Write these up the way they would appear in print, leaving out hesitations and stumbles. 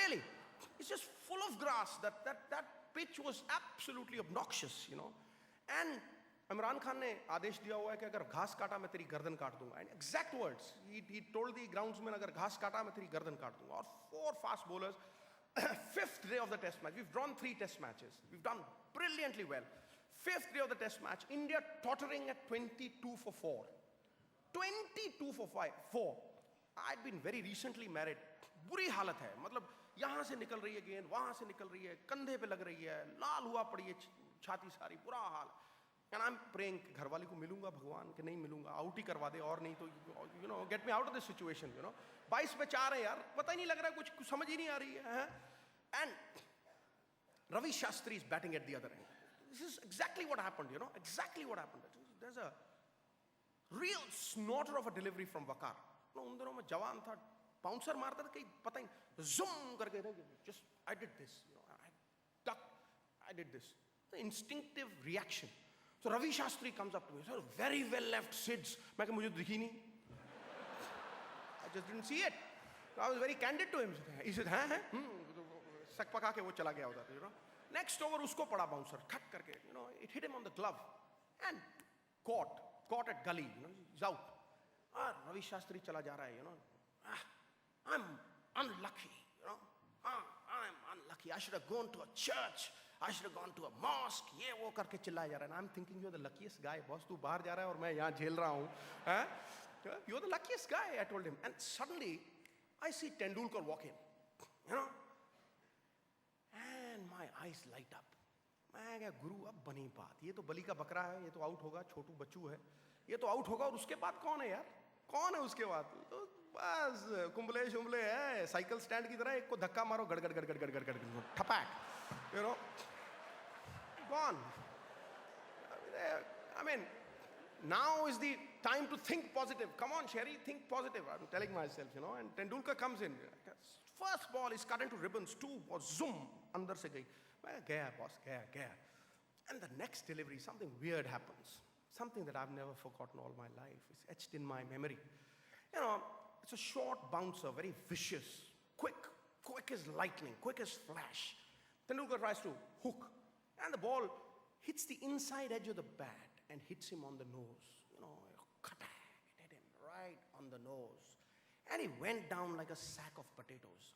Really, it's just full of grass. That pitch was absolutely obnoxious, you know. And Imran Khan ने आदेश दिया हुआ है कि अगर घास काटा मैं तेरी गर्दन काट दूंगा. And exact words, he told the groundsman, अगर घास काटा मैं तेरी गर्दन काट दूंगा. और 4 fast bowlers. 5th day of the test match. We've drawn 3 test matches. We've done brilliantly well. 5th day of the test match, India tottering at 22 for 4. 22 for 4. I'd been very recently married. बुरी हालत है. मतलब यहाँ से निकल रही है गेंद, वहाँ से निकल रही है, कंधे पे लग रही है, लाल हुआ पड़ी है छाती सारी, बुरा हाल. And I'm praying घर वाली को मिलूंगा भगवान कि नहीं मिलूंगा, आउट ही करवा दे और नहीं तो you know get me out of this situation, you know. 22 पे 4 है यार, पता ही नहीं लग रहा है, कुछ समझ ही नहीं आ रही है. And Ravi Shastri is batting at the other end. This is exactly what happened, you know, exactly what happened. There's a real snorter of a delivery from Wakar. उन दिनों में जवान था, बाउंसर मारता था, कहीं पता ही zoom करके just I did this, you know, I ducked, I did this. The instinctive reaction. So Ravi Shastri comes up to me, so very well left Sids. मैं कहा मुझे दिखी नहीं. I just didn't see it. So I was very candid to him. He said, हैं? सक पका के वो चला गया उधर, you know. Next over उसको पड़ा bouncer, खट करके, you know, it hit him on the glove and caught at gully, you know, he's out. Ravi Shastri चला जा रहा है, you know. I'm unlucky, you know. I'm unlucky. I should have gone to a church. I should have gone to a mosque. ये वो करके चिल्लाया जा रहा है. And I'm thinking you're the luckiest guy, boss. तू बाहर जा रहा है और मैं यहाँ झेल रहा हूँ. You're the luckiest guy, I told him. And suddenly, I see Tendulkar walk in, you know. And my eyes light up. मैं क्या गुरु अब बनी बात. ये तो बलि का बकरा है. ये तो आउट होगा. छोटू बच्चू है. ये तो आउट होगा और उसके बाद कौन है यार? कौन है उसके बाद? तो बस कुंबले शुंबले है. साइकिल स्टैंड की तरह एक को धक्का मारो गड़ गड़ गड़ गड़ गड़ गड़ गड़ ठपैक. You know, gone. I mean, now is the time to think positive. Come on, Sherry, think positive. I'm telling myself, you know. And Tendulkar comes in. First ball is cut into ribbons. 2 was zoom. अंदर से गई. मैं गया boss, गया. And the next delivery, something weird happens. Something that I've never forgotten all my life. It's etched in my memory. You know, it's a short bouncer, very vicious, quick as lightning, quick as flash. Tendulkar tries to hook, and the ball hits the inside edge of the bat and hits him on the nose. You know, it hit him right on the nose. And he went down like a sack of potatoes.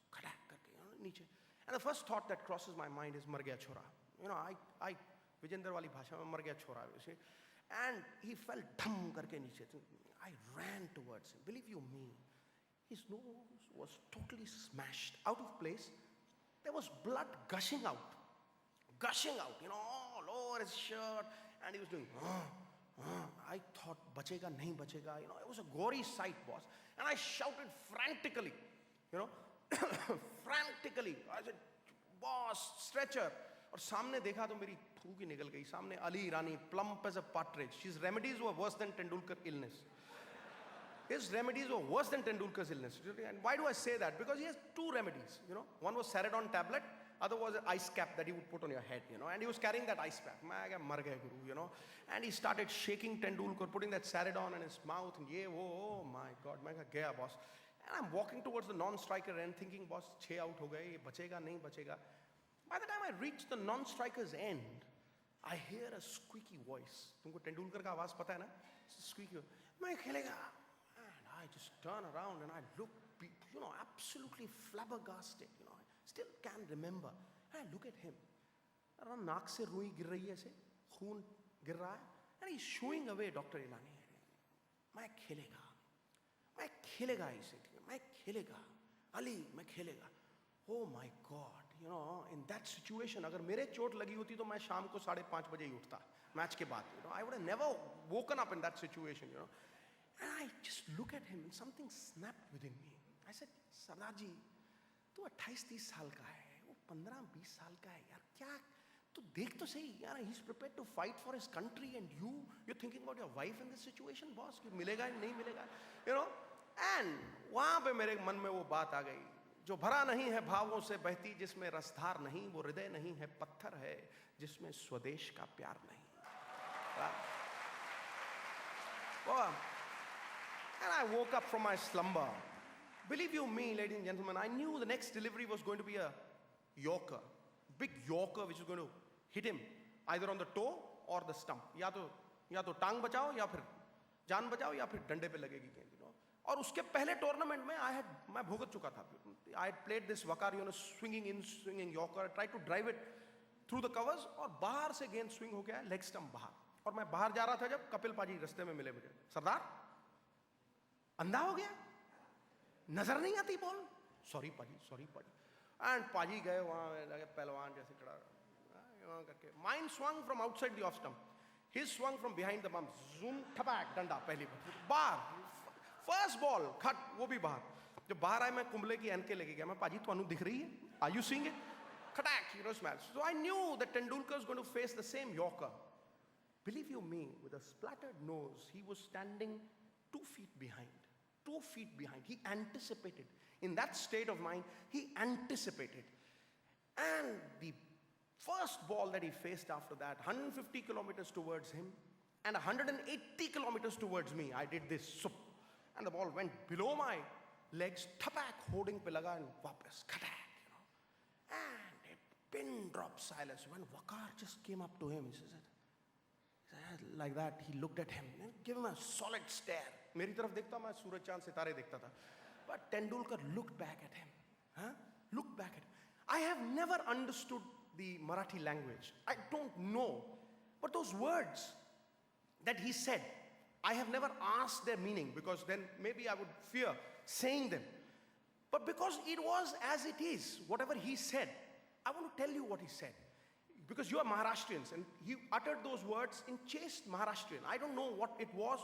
And the first thought that crosses my mind is, mar gaya chora. You know, I Vijender wali bhasha mein mar gaya chora, you see. And he fell dham karke niche. I ran towards him. Believe you me, his nose was totally smashed, out of place. There was blood gushing out, you know, all over his shirt, and he was doing, I thought, bachega, nahi bachega, you know, it was a gory sight, boss. And I shouted frantically, you know, frantically. I said, boss, stretcher. और सामने देखा तो मेरी फूक ही निकल गई. सामने अली ईरानी, plump as a partridge. His remedies were worse than Tendulkar illness. His remedies were worse than Tendulkar's illness. And why do I say that? Because he has 2 remedies, you know. One was Ceridon tablet, other was an ice cap that he would put on your head, you know. And he was carrying that ice pack. मैं मर गया गुरु, you know. And he started shaking Tendulkar, putting that Ceridon in his mouth, and oh my God, मैं गया boss. And I'm walking towards the non-striker end, thinking, boss, 6 out हो गए, ये बचेगा नहीं बचेगा. By the time I reach the non-striker's end, I hear a squeaky voice. तुमको Tendulkar का आवाज पता है ना? Squeaky. मैं खेलेगा. And I just turn around and I look, you know, absolutely flabbergasted. You know, I still can't remember. And I look at him. नाक से रुई गिर रही है ऐसे, खून गिर रहा है. And he's shooing away, Dr. Ilani. मैं खेलेगा इसे. मैं खेलेगा. Ali, मैं खेलेगा. Oh my God, you know, in that situation, अगर मेरे चोट लगी होती तो मैं शाम को 5:30 बजे ही उठता मैच के बाद. You know, I would have never woken up in that situation, you know. And I just look at him and something snapped within me. I said, सरदार जी, तू 28-30 साल का है, वो 15-20 साल का है यार. क्या तू देख तो सही यार. He's prepared to fight for his country, and you're thinking about your wife in this situation, boss. कि मिलेगा या नहीं मिलेगा, you know. And वहाँ पे मेरे मन में वो बात आ गई. जो भरा नहीं है भावों से बहती, जिसमें रसधार नहीं, वो हृदय नहीं है, पत्थर है जिसमें स्वदेश का प्यार नहीं. And I woke up from my slumber, Believe you me, ladies and gentlemen, I knew the next delivery was going to be a yorker, big yorker which is going to hit him either on the toe or the stump. या तो टांग बचाओ या फिर जान बचाओ या फिर डंडे पे लगेगी गेंद, you know. और उसके पहले टूर्नामेंट में मैं भुगत चुका था. I had played this Wakar, you know, swinging in, swinging yorker, tried to drive it through the covers और बाहर से गेंद swing हो गया, leg stump बाहर. और मैं बाहर जा रहा था जब कपिल पाजी रास्ते में मिले मुझे. सरदार, अंधा हो गया, नजर नहीं आती बॉल. सॉरी पाजी. एंड पाजी गए वहां लगे पहलवान जैसे खड़ा वहां करके. Mine swung from outside the off stump, his swung from behind the bump. Zoom, ठपाक, डंडा पहली बार. फर्स्ट बॉल खट, वो भी बाहर. जब बाहर आए मैं कुंबले की एन के लेके गया. मैं पाजी ਤੁਹਾਨੂੰ दिख रही है? Are you seeing it? Khatak, you know, smash. So I knew that Tendulkar was going to face the same yorker. Believe you me, with a splattered nose, he was standing 2 feet behind. 2 feet behind. He anticipated. In that state of mind, he anticipated. And the first ball that he faced after that, 150 kilometers towards him and 180 kilometers towards me, I did this. And the ball went below my legs, tapak, holding pe laga and wapas, khatak, you know. And a pin drop silence when Wakar just came up to him. He said, like that, he looked at him and gave him a solid stare. मेरी तरफ देखता, मैं सूरज चांद सितारे देखता था. But Tendulkar looked back at him. Looked back at him. I have never understood the Marathi language. I don't know. But those words that he said, I have never asked their meaning because then maybe I would fear saying them. But because it was as it is, whatever he said, I want to tell you what he said. Because you are Maharashtrians, and he uttered those words in chaste Maharashtrian. I don't know what it was,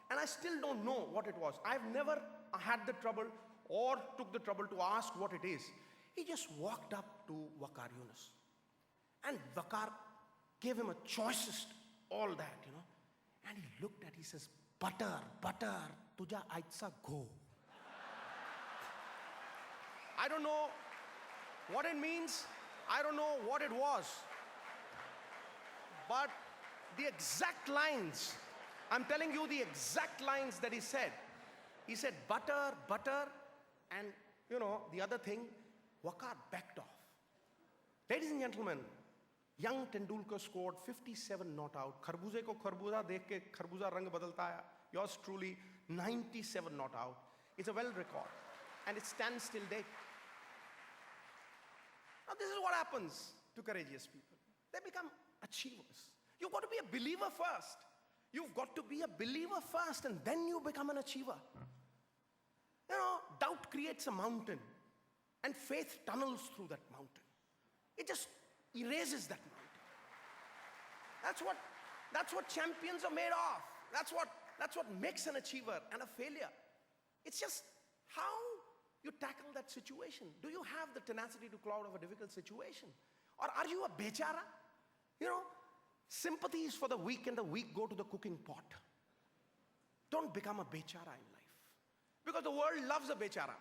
and I still don't know what it was. I've never had the trouble or took the trouble to ask what it is. He just walked up to Wakar Yunus. And Wakar gave him a choicest, all that, you know. And he looked at, he says, butter, tuja aitsa go. I don't know what it means. I don't know what it was. But the exact lines, I'm telling you the exact lines that he said. He said, butter, and, you know, the other thing, Wakar backed off. Ladies and gentlemen, young Tendulkar scored 57 not out. Kharbooze ko kharbuza dekh ke kharbuza rang badalta hai. Yours truly, 97 not out. It's a world record. And it stands till date. Now this is what happens to courageous people. They become achievers. You've got to be a believer first. You've got to be a believer first, and then you become an achiever. You know, doubt creates a mountain, and faith tunnels through that mountain. It just erases that mountain. That's what champions are made of. That's what makes an achiever and a failure. It's just how you tackle that situation. Do you have the tenacity to cloud of a difficult situation? Or are you a bechara? You know, sympathy is for the weak, and the weak go to the cooking pot. Don't become a bechara in life. Because the world loves a bechara.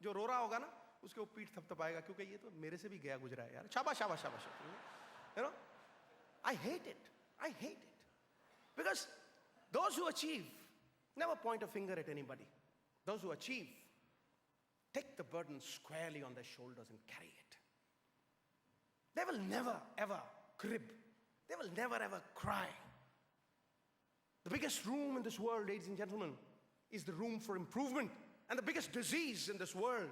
जो रो रहा होगा ना, उसके वो पीठ थपथपाएगा क्योंकि ये तो मेरे से भी गया गुजरा है यार. शाबाश. You know, I hate it. Because those who achieve never point a finger at anybody. Those who achieve take the burden squarely on their shoulders and carry it. They will never ever crib. They will never ever cry. The biggest room in this world, ladies and gentlemen, is the room for improvement. And the biggest disease in this world,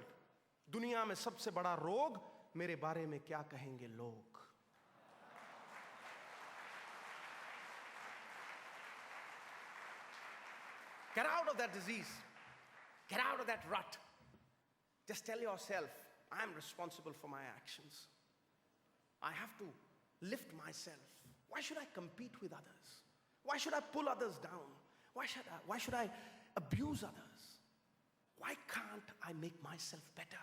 दुनिया में सबसे बड़ा रोग, मेरे बारे में क्या कहेंगे लोग? Get out of that disease. Get out of that rut. Just tell yourself, I am responsible for my actions. I have to lift myself. Why should I compete with others? Why should I pull others down? Why should I abuse others? Why can't I make myself better?